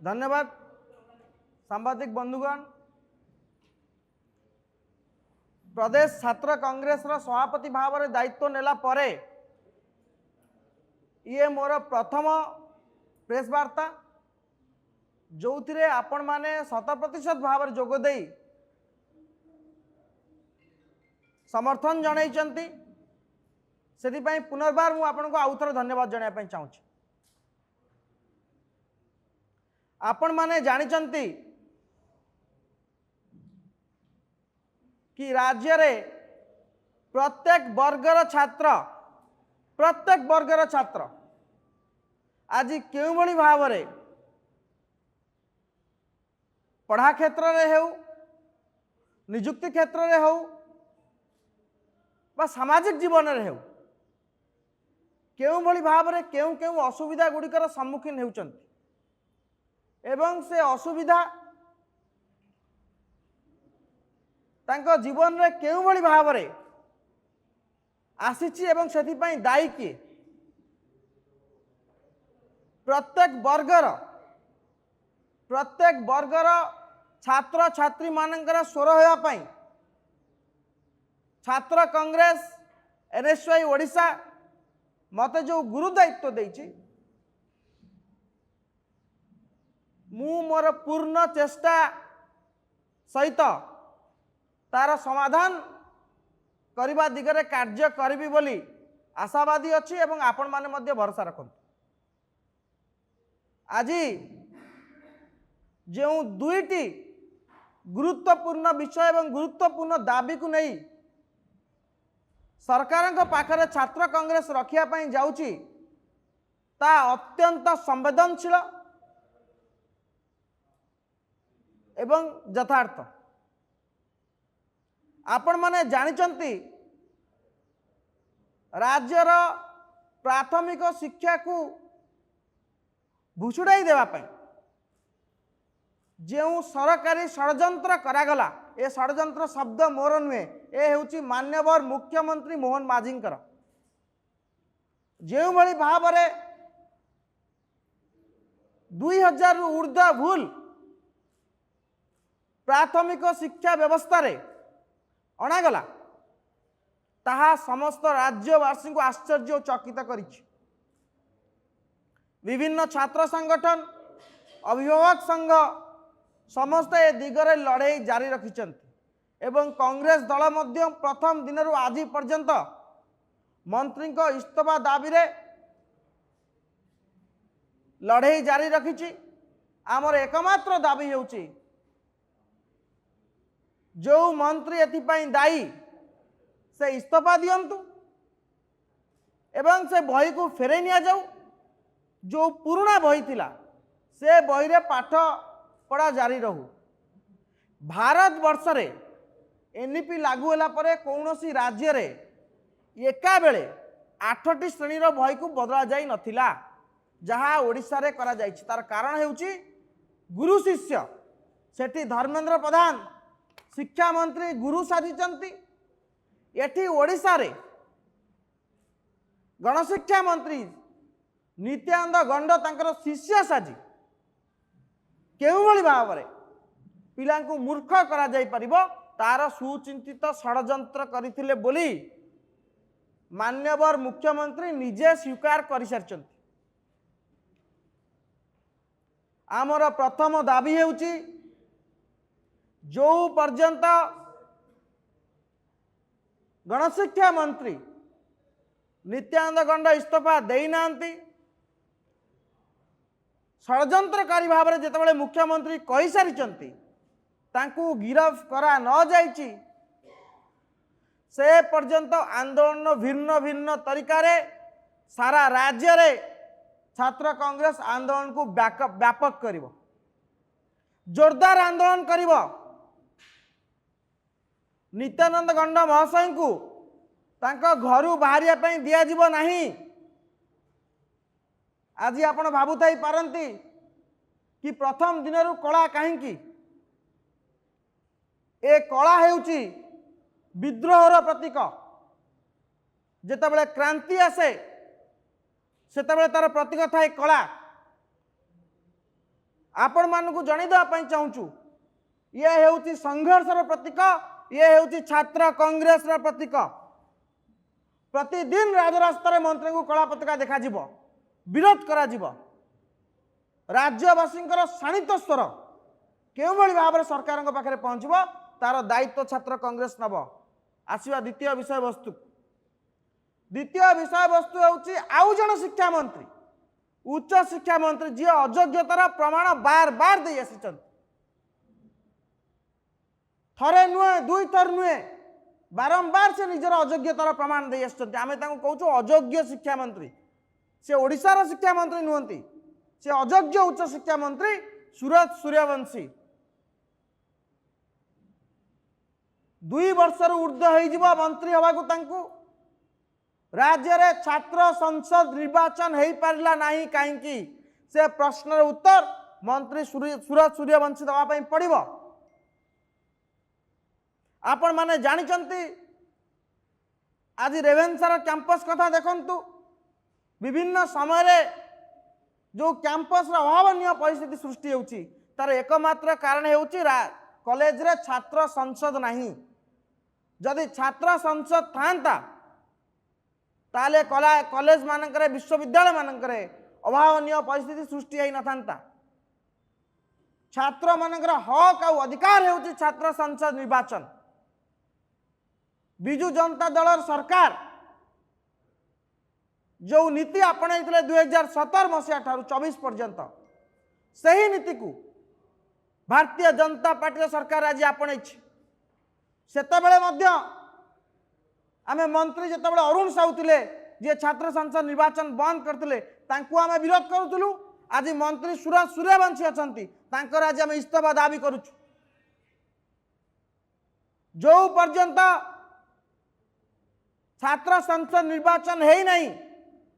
धन्यवाद सांबादिक बंधुगण। प्रदेश छात्र कांग्रेस सभापति भाव में दायित्व नेला परे ये मोर प्रथम प्रेस वार्ता जो थे आपण माने 100% भाव में जोगदे समर्थन जनई से पुनर्बार मुझे आपको आउ थे धन्यवाद जनाया चाहूँ। आपण माने जानिचंती कि राज्य रे प्रत्येक वर्गर छात्र आज क्यों भली भाव रे पढ़ा क्षेत्र रे हो निजुक्ति क्षेत्र रे हो बा सामाजिक जीवन रे हो क्यों भली भाव रे क्यों क्यों असुविधा गुड़िकर सम्मुखीन होउचंती एवं से असुविधा तांको जीवन रे केउ भली भाव रे आसीची एवं सेथिपाई दायी किए प्रत्येक वर्गर छात्र छात्री मानकर स्वर होया पाई छात्र कांग्रेस एनएसवाई ओडिशा मते जो गुरु दायित्व देइची मु मोर पूर्ण चेष्टा सहित तार समाधान करने दिगरे कार्य करी बोली आशावादी अच्छी एवं आपण माने मध्य भरोसा रखु। आज जो दुईटी गुरुत्वपूर्ण विषय एवं गुरुत्वपूर्ण दाबी को नहीं सरकार पाखरे छात्र कांग्रेस रखिया जाउची ता अत्यंत संवेदनशील एवं यथार्थ। आपण माने जानिचंती राज्यर प्राथमिक शिक्षा को भुषुड़ाई देवा पाई जो सरकारी षड्यंत्र करागला ए षड्यंत्र शब्द मोर नुहे ए हेउची मान्यवर मुख्यमंत्री मोहन माझींकर जो भली भाव रे 2000 रु ऊर्ध्व भूल प्राथमिक शिक्षा व्यवस्था रे अणागला ताहा समस्त राज्यवासी को आश्चर्य और चकित करिछि। विभिन्न छात्र संगठन अभिभावक संघ समस्त ए दिगरे लड़ाई जारी रखिछन्ति एवं कांग्रेस दल मध्य प्रथम दिन आज पर्यंत मंत्री को इस्तीफा दाबी रे लड़ाई जारी रखिछि। आमर एकमात्र दाबी हेउछि जो मंत्री एथिपाई दायी से इस्तीफा दियंतु एवं से बही को फेरे निया जाऊ जो पुराना बही थिला से बही रे पाठ पढ़ा जारी रहू। भारत वर्ष रे एनईपी लागू होला परे कौनसी राज्य रे एका बेले 8टी श्रेणी रो बही को बदला जाई नथिला जहाँ ओडिशा रे करा जाइछि। तार कारण हेउछि गुरु शिष्य सेठी धर्मेंद्र प्रधान शिक्षा मंत्री गुरु साजिचंती एठी ओडिशा रे गणशिक्षा मंत्री नित्यानंद गंड तांकर शिष्य साजी केउ भली भाव रे पिला को मूर्ख करा जाई परिबो तार सुचिंतित षड्यंत्र करिथिले बोली मान्यवर मुख्यमंत्री निजे स्वीकार करि सारचंती। आमर प्रथम दाबी हेउची जो पर्यंत गणशिक्षा मंत्री नित्यानंद गंड इस्तीफा देना षड्यंत्रकारी भाव में जितेबाला मुख्यमंत्री कही सारी तांकू गिरफ करा न जाइछि से पर्यंत आंदोलन भिन्न भिन्न तरीका रे सारा राज्य रे छात्र कांग्रेस आंदोलन को व्यापक करिवो जोरदार आंदोलन करिवो। नित्यानंद गंड महाशय को तांको घरू बाहरिया पई दिया जीवो नाही। आज आपण भाबुथाई पारंती कि प्रथम दिनरू कला काहींकी ए कला हेउची विद्रोहर प्रतीक। जेतेबेले क्रांति आसे सेतेबेले तार प्रतीक थाए कला। आपण मानकु जणीदेवा पई चाहूचु ये हेउची संघर्षर प्रतीक ये हेउची छात्र कांग्रेस रा प्रतीक प्रतिदिन राजरास्तार मंत्री को कला पताका देखा जीवो विरोध करा जीवो राज्यवासी शाणित स्वर केउ भली भाव सरकार पाखे पहुँचब तार दायित्व छात्र कांग्रेस नब आसवा द्वितीय विषय वस्तु हूँ आउ जन शिक्षा मंत्री उच्च शिक्षा मंत्री जी अयोग्यतार प्रमाण बार बार दे आसी थरे नुहे दुई थर नुहे बारंबार से निजर अयोग्यतार प्रमाण दे आम कहूँ अयोग्य शिक्षा मंत्री से ओडिशार शिक्षा मंत्री नुहति से अयोग्य उच्च शिक्षा मंत्री सुरत सूर्यवंशी 2 वर्षर ऊर्ध्व हो मंत्री हवा राज्य रे छात्र संसद निर्वाचन हो पारा नहीं कहीं से प्रश्नर उत्तर मंत्री सुरत सूर्यवंशी दवाई पड़ो आपण माने जानिचंती आज रेवेन्सार कैंपस कथा देखंतु विभिन्न समय रे जो कैंपस अभावनीय परिस्थिति सृष्टि होउची तार एकमात्र कारण होउची कॉलेज रे छात्र संसद नहीं जदि छात्र संसद थांता ताले कॉलेज मानकरे विश्वविद्यालय मानकरे अभावनीय परिस्थिति सृष्टि होई न थांता छात्र मानकर हक आ अधिकार होउची छात्र संसद निर्वाचन बिजु जनता दल सरकार जो नीति आपणे 2017 मसीहा ठारू 24 पर्यंत सही नीति को भारतीय जनता पार्टी सरकार आज आपणे सेतबेले मध्य आमे मंत्री जेतबेले अरुण साहू थिले जे छात्र संसद निर्वाचन बंद करथिले तांको आमे विरोध करूथुलु आज मंत्री सुरत सूर्यवंशी अछंती तांकर आज आमे इस्तीफा दाबी करूछु जो पर्यंत छात्र संसद निर्वाचन है नहीं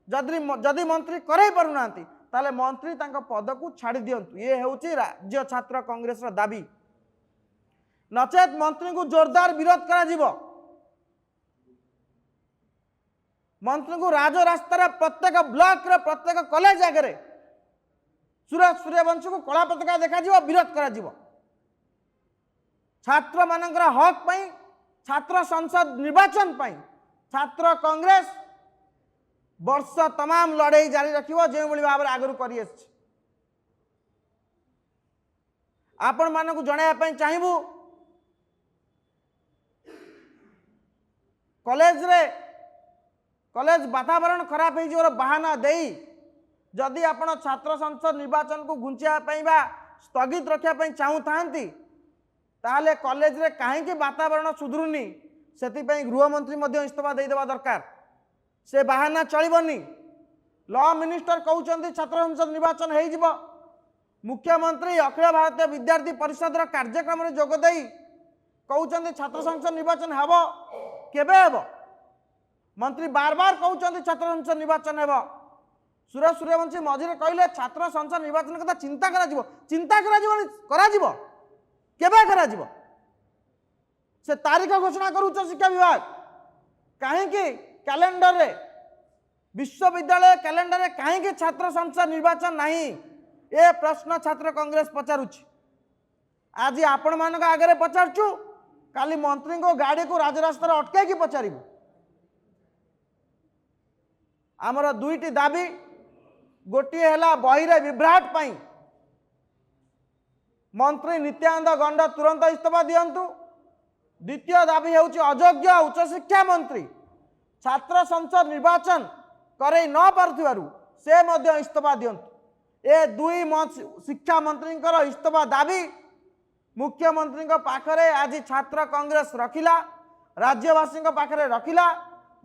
जदि मंत्री करे पारुना ताले मंत्री तांका पद को छाड़ी दियंतु ये होउची राज्य छात्र कांग्रेस रा दाबी नचेत मंत्री को जोरदार विरोध करा जीवो मंत्री को राजरास्तार प्रत्येक ब्लॉक रे प्रत्येक कॉलेज आगे सुरत सूर्यवंशी को कला पताका देखा जीवो विरोध करा जीवो छात्र मानकर हक पई छात्र संसद निर्वाचन पई छात्र कांग्रेस वर्ष तमाम लड़ाई जारी रखिबो जे भली भाव आगु करी आपण मानकु जणाया पई चाहिबू कॉलेज वातावरण खराब हो जोर बहाना देई जदि आपण छात्र संसद निर्वाचन को घुंचिया पई बा स्थगित रखिया पई चाहू थांती ताले कॉलेज रे काहे वातावरण सुधरुनी सेति पई गृह मंत्री मध्य इस्तीफा दे देबा दरकार से बहाना चलबनी लॉ मिनिस्टर कहउचंती छात्र संसद निर्वाचन हो जिवो मुख्यमंत्री अखिल भारतीय विद्यार्थी परिषद रा कार्यक्रम रे जोग देई कहउचंती छात्र संसद निर्वाचन हेबो केबे हेबो मंत्री बार बार कहउचंती छात्र संसद निर्वाचन हेबो सुरत सूर्यवंशी मझिरे कहले छात्र संसद निर्वाचन कथा चिंता करा जीवो केबे करा जीवो से तारीख घोषणा करूच शिक्षा विभाग कहीं कैलेंडर रे विश्वविद्यालय कैलेंडर रे कहीं छात्र संसद निर्वाचन नहीं ए प्रश्न छात्र कांग्रेस पचारुछि आज आपण मानक आगे पचारचु काली मंत्री को गाड़ी को राजरास्तार अटकई पचारू आमर दुईटी दाबी गोटे है बही विभ्राट पाई मंत्री नित्यानंद गंड तुरंत इस्तीफा दियंतु द्वितीय दाबी हूँ अयोग्य उच्च शिक्षा मंत्री छात्र संसद निर्वाचन करे न पारुथिबारु से मध्य इस्तीफा दियंतु ए दुई शिक्षा मंत्री इस्तीफा दाबी मुख्यमंत्री पाखरे आज छात्र कांग्रेस रखिला राज्यवासी पाखरे रखिला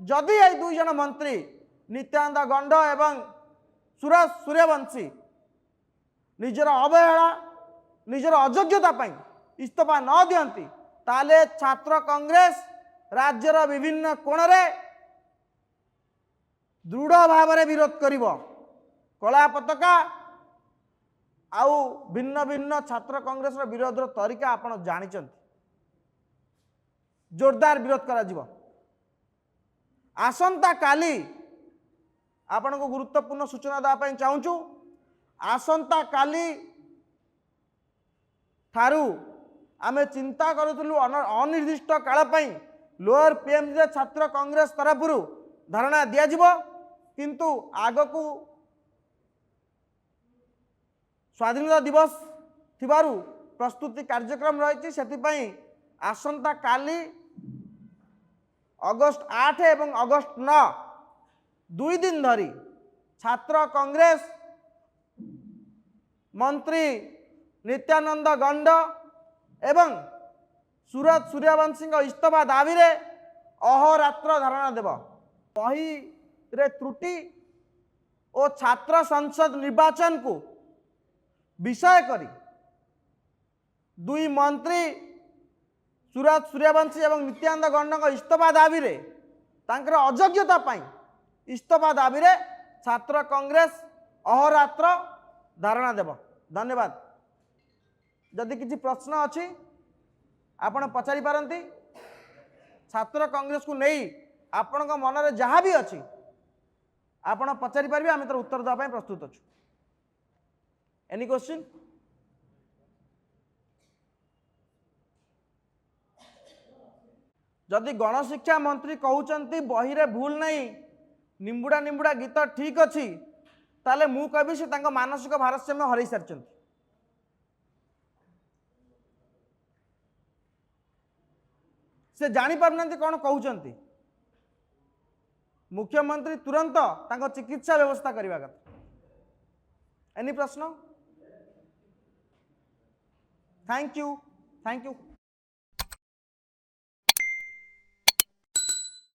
जदि ये दुई जन मंत्री नित्यानंद गंड एवं सुरत सूर्यवंशी निजर अवहेला निजर अयोग्यता पाई इस्तीफा न दियंती ताले छात्र कांग्रेस राज्यर विभिन्न कोण रे दृढ़ भाव में विरोध करिवो कला पताका आउ भिन्न भिन्न छात्र कांग्रेस विरोध तरीका आपण जानिचंती जोरदार विरोध करा जीवो आसंता काली आपण को गुरुत्वपूर्ण सूचना देवा चाहूँ आसंता काली ठारू आमे चिंता करूँ अनिर्दिष्ट काल लोअर पीएमजी छात्र कांग्रेस तरफ धारणा दिज्व किंतु आग को स्वाधीनता दिवस थिबारु प्रस्तुति कार्यक्रम रही से आसंता काली अगस्ट 8 एवं अगस्ट 9 दुई दिन धरी छात्र कांग्रेस मंत्री नित्यानंद गंड एवं सूरज सूर्यवंशी इस्तीफा दाबी रे अहोरात्र धारणा देव बही रे त्रुटि और छात्र संसद निर्वाचन को विषय करी दुई मंत्री सूरज सूर्यवंशी एवं नित्यानंद गंड इस्तीफा दाबी रे तांकर अयोग्यता पाई इस्तीफा दाबी रे छात्र कांग्रेस अहोरात्र धारणा देव। धन्यवाद। जदि किसी प्रश्न अच्छी आपण पचारि पारंती छात्र कांग्रेस को नहीं आपण मन में जहाँ भी अच्छी आपण पचारि पारे आम तर उत्तर देवाई प्रस्तुत अच्छु। Any question? जदि गणशिक्षा मंत्री कहते बही रे भूल नहीं निम्बुड़ा निम्बुड़ा गीत ठीक अच्छी ताले मु कहबी से तांको मानसिक भारसाम्य हरई सारी से जानी पारना कौन कहते मुख्यमंत्री तुरंत तांको चिकित्सा व्यवस्था करने कथा। एनी प्रश्न? Thank you.